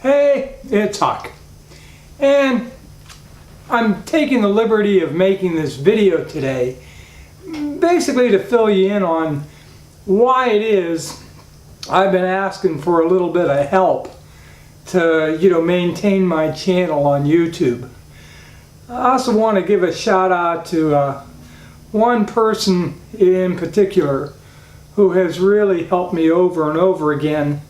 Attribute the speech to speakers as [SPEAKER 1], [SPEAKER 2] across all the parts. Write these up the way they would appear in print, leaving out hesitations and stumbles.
[SPEAKER 1] Hey, it's Huck, and I'm taking the liberty of making this video today basically to fill you in on why it is I've been asking for a little bit of help to maintain my channel on YouTube. I also want to give a shout out to one person in particular who has really helped me over and over again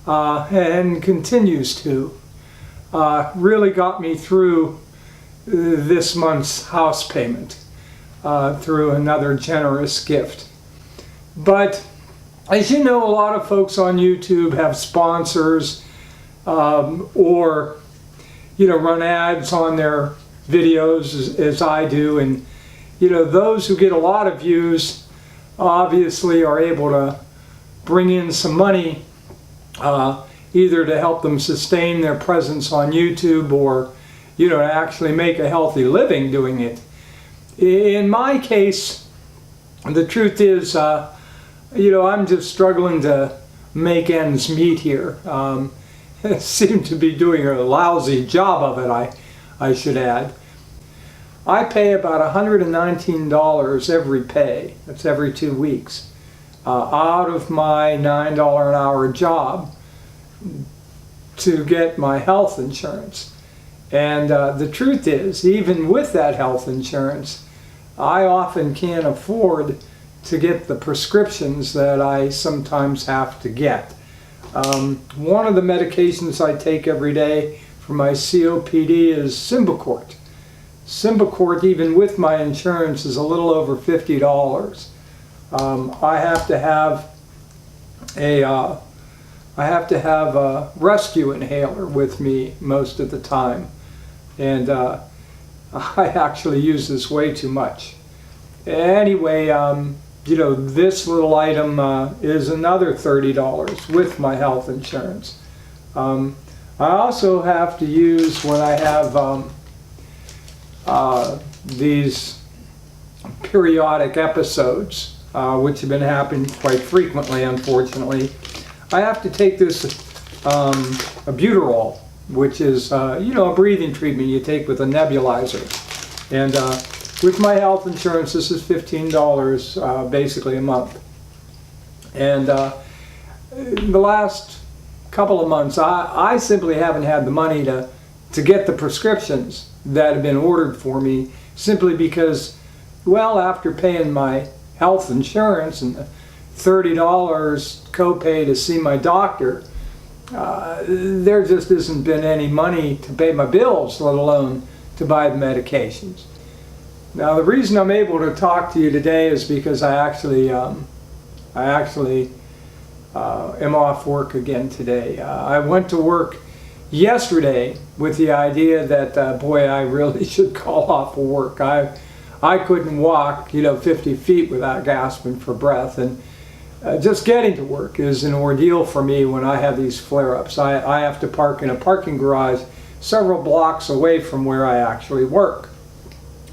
[SPEAKER 1] and continues to. Really got me through this month's house payment through another generous gift. But as you know, a lot of folks on YouTube have sponsors or run ads on their videos as I do, and those who get a lot of views obviously are able to bring in some money either to help them sustain their presence on YouTube or to actually make a healthy living doing it. In my case, the truth is I'm just struggling to make ends meet here. Seem to be doing a lousy job of it, I should add. I pay about $119 every pay, that's every 2 weeks, out of my $9 an hour job to get my health insurance. And the truth is, even with that health insurance, I often can't afford to get the prescriptions that I sometimes have to get. One of the medications I take every day for my COPD is Symbicort. Symbicort, even with my insurance, is a little over $50. I have to have a rescue inhaler with me most of the time, and I actually use this way too much. Anyway, this little item is another $30 with my health insurance. I also have to use, when I have these periodic episodes, which have been happening quite frequently, unfortunately, I have to take this albuterol, which is a breathing treatment you take with a nebulizer. And with my health insurance, this is $15 basically a month. And the last couple of months, I simply haven't had the money to get the prescriptions that have been ordered for me, simply because, well, after paying my health insurance and the $30 copay to see my doctor, there just hasn't been any money to pay my bills, let alone to buy the medications. Now, the reason I'm able to talk to you today is because I actually am off work again today. I went to work yesterday with the idea that, boy, I really should call off work. I couldn't walk, 50 feet without gasping for breath, and just getting to work is an ordeal for me when I have these flare-ups. I have to park in a parking garage several blocks away from where I actually work.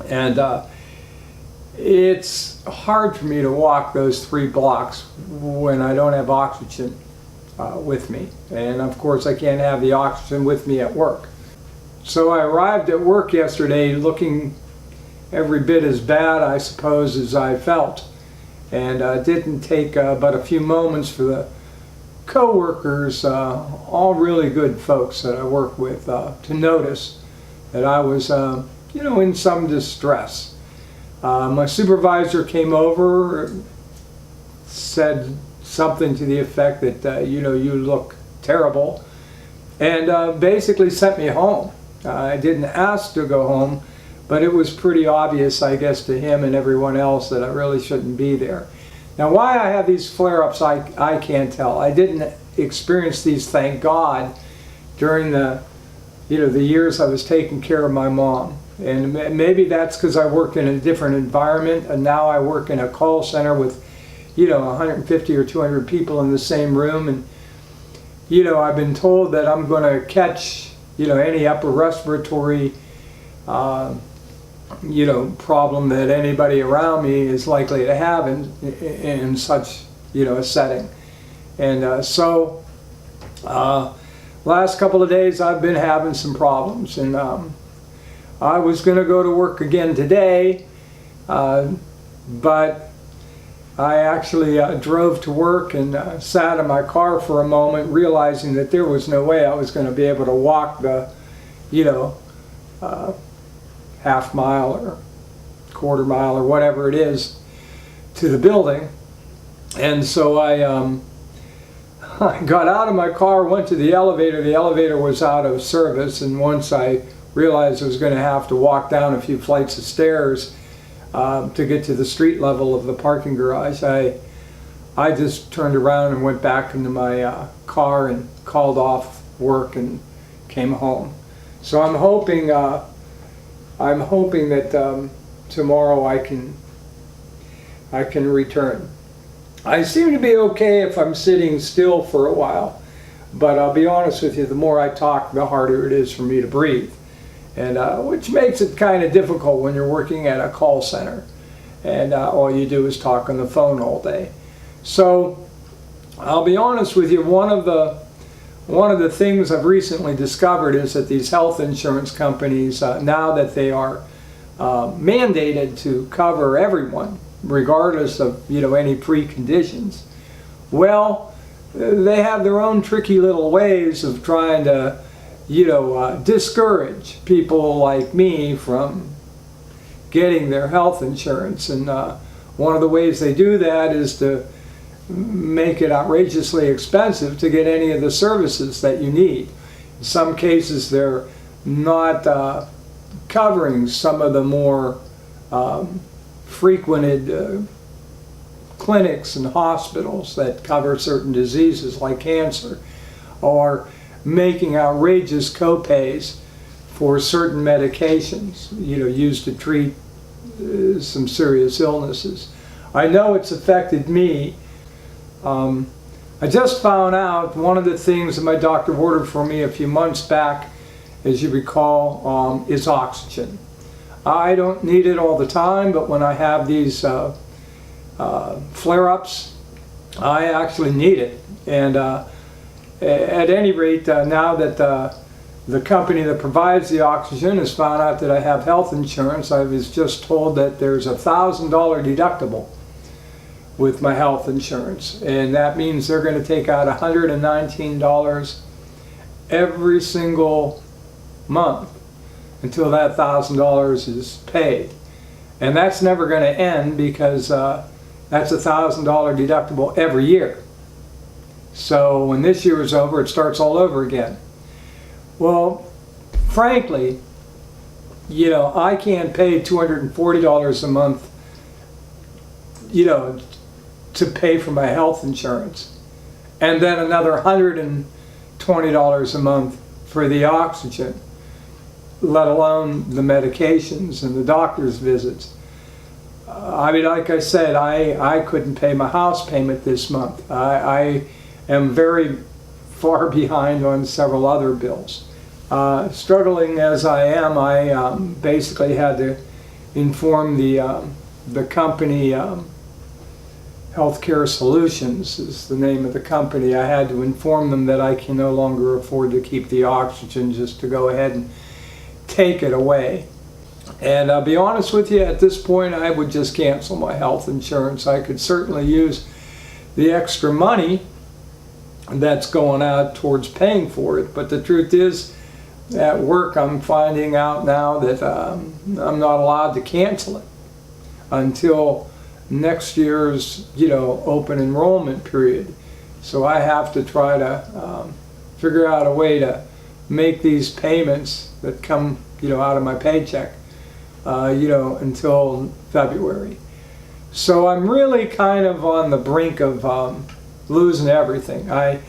[SPEAKER 1] And it's hard for me to walk those 3 blocks when I don't have oxygen with me. And of course I can't have the oxygen with me at work. So I arrived at work yesterday looking every bit as bad, I suppose, as I felt. And it didn't take but a few moments for the co-workers, all really good folks that I work with, to notice that I was in some distress. My supervisor came over, said something to the effect that you look terrible, and basically sent me home. I didn't ask to go home, but it was pretty obvious, I guess, to him and everyone else that I really shouldn't be there. Now, why I have these flare-ups, I can't tell. I didn't experience these, thank God, during the years I was taking care of my mom. And maybe that's because I worked in a different environment, and now I work in a call center with 150 or 200 people in the same room, and I've been told that I'm going to catch any upper respiratory problem that anybody around me is likely to have in such a setting. And so last couple of days I've been having some problems, and I was going to go to work again today, but I actually drove to work and sat in my car for a moment, realizing that there was no way I was going to be able to walk the, half mile or quarter mile or whatever it is to the building. And so I got out of my car, went to the elevator. The elevator was out of service, and once I realized I was going to have to walk down a few flights of stairs to get to the street level of the parking garage, I just turned around and went back into my car and called off work and came home. So I'm hoping that tomorrow I can return. I seem to be okay if I'm sitting still for a while, but I'll be honest with you, the more I talk, the harder it is for me to breathe, and which makes it kind of difficult when you're working at a call center and all you do is talk on the phone all day. So I'll be honest with you, one of the things I've recently discovered is that these health insurance companies, now that they are mandated to cover everyone, regardless of any preconditions, well, they have their own tricky little ways of trying to discourage people like me from getting their health insurance. And one of the ways they do that is to make it outrageously expensive to get any of the services that you need. In some cases they're not covering some of the more frequented clinics and hospitals that cover certain diseases like cancer, or making outrageous co-pays for certain medications used to treat some serious illnesses. I know it's affected me. I just found out one of the things that my doctor ordered for me a few months back, as you recall, is oxygen. I don't need it all the time, but when I have these flare-ups, I actually need it. And at any rate, now that the company that provides the oxygen has found out that I have health insurance, I was just told that there's a $1,000 deductible with my health insurance, and that means they're going to take out $119 every single month until that $1,000 is paid. And that's never going to end, because that's a $1,000 deductible every year. So when this year is over, it starts all over again. Well, frankly, I can't pay $240 a month, to pay for my health insurance, and then another $120 a month for the oxygen, let alone the medications and the doctor's visits. I mean, like I said, I couldn't pay my house payment this month. I am very far behind on several other bills. Struggling as I am, I basically had to inform the company, Healthcare Solutions is the name of the company. I had to inform them that I can no longer afford to keep the oxygen, just to go ahead and take it away. And I'll be honest with you, at this point I would just cancel my health insurance. I could certainly use the extra money that's going out towards paying for it, but the truth is, at work I'm finding out now that I'm not allowed to cancel it until next year's open enrollment period. So I have to try to figure out a way to make these payments that come out of my paycheck until February. So I'm really kind of on the brink of losing everything. I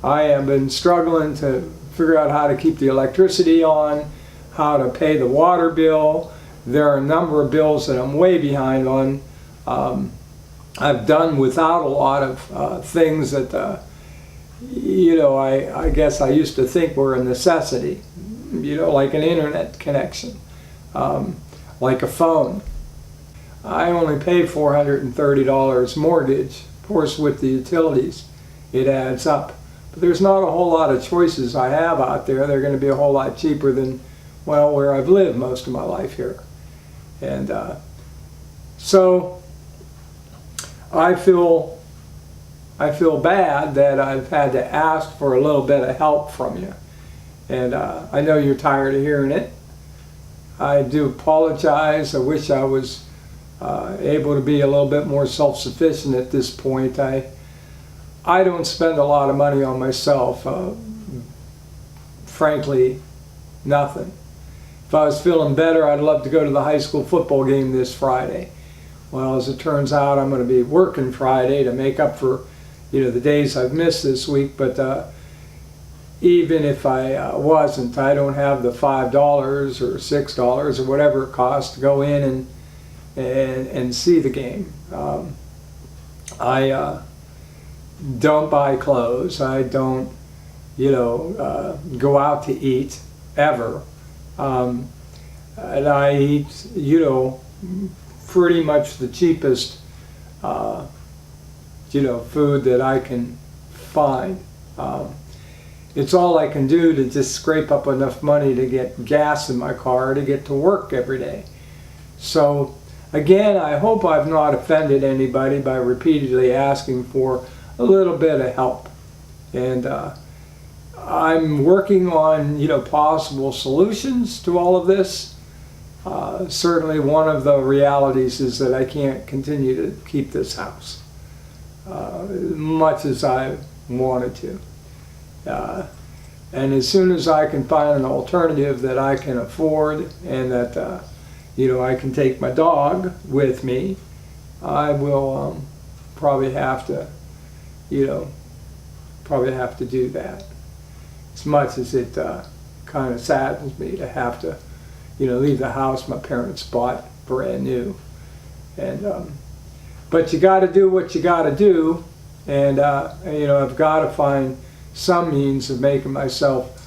[SPEAKER 1] have been struggling to figure out how to keep the electricity on, how to pay the water bill. There are a number of bills that I'm way behind on. I've done without a lot of things that I guess I used to think were a necessity, like an internet connection, like a phone. I only pay $430 mortgage. Of course, with the utilities, it adds up. But there's not a whole lot of choices I have out there. They're going to be a whole lot cheaper than, well, where I've lived most of my life here. And so I feel bad that I've had to ask for a little bit of help from you. And I know you're tired of hearing it. I do apologize. I wish I was able to be a little bit more self-sufficient at this point. I don't spend a lot of money on myself. Frankly, nothing. If I was feeling better, I'd love to go to the high school football game this Friday. Well, as it turns out, I'm going to be working Friday to make up for, the days I've missed this week. But even if I wasn't, I don't have the $5 or $6 or whatever it costs to go in and see the game. I don't buy clothes. I don't, go out to eat ever. And I eat, pretty much the cheapest, food that I can find. It's all I can do to just scrape up enough money to get gas in my car to get to work every day. So again, I hope I've not offended anybody by repeatedly asking for a little bit of help. And I'm working on, possible solutions to all of this. Certainly one of the realities is that I can't continue to keep this house as much as I wanted to. And as soon as I can find an alternative that I can afford and that, I can take my dog with me, I will probably have to, do that. As much as it kind of saddens me to have to, leave the house my parents bought brand new. And but you got to do what you got to do, and I've got to find some means of making myself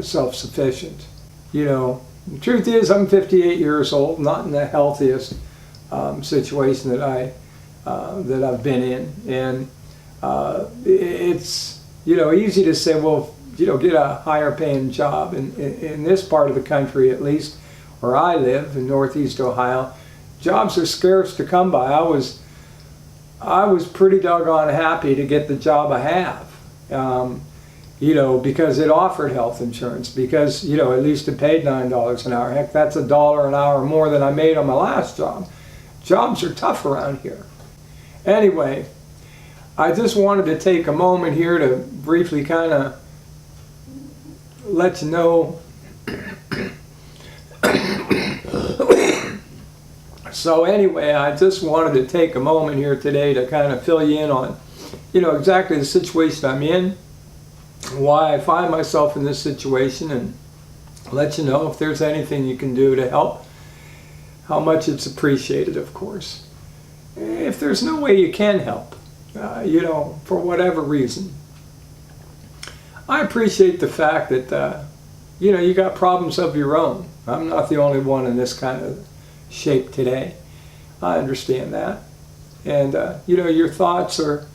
[SPEAKER 1] self-sufficient. The truth is, I'm 58 years old, not in the healthiest situation that I've been in, and it's easy to say, well, get a higher paying job. In this part of the country, at least where I live in Northeast Ohio, jobs are scarce to come by. I was pretty doggone happy to get the job I have, because it offered health insurance, because at least it paid $9 an hour. Heck, that's $1 an hour more than I made on my last job. Jobs are tough around here. Anyway, I just wanted to take a moment here to briefly kind of let you know. So anyway, I just wanted to take a moment here today to kind of fill you in on, exactly the situation I'm in, why I find myself in this situation, and let you know if there's anything you can do to help, how much it's appreciated, of course. If there's no way you can help, for whatever reason, I appreciate the fact that, you got problems of your own. I'm not the only one in this kind of shape today. I understand that. And, your thoughts are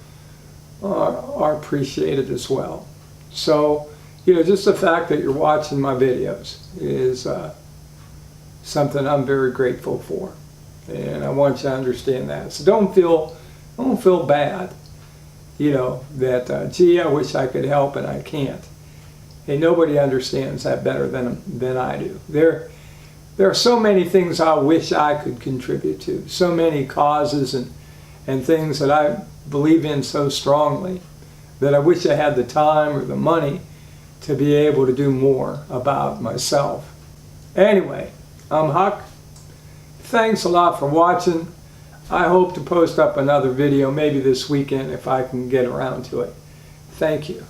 [SPEAKER 1] appreciated as well. So, just the fact that you're watching my videos is something I'm very grateful for. And I want you to understand that. So don't feel bad, that, gee, I wish I could help and I can't. Hey, nobody understands that better than I do. There are so many things I wish I could contribute to, so many causes and things that I believe in so strongly that I wish I had the time or the money to be able to do more about myself. Anyway, I'm Huck. Thanks a lot for watching. I hope to post up another video maybe this weekend if I can get around to it. Thank you.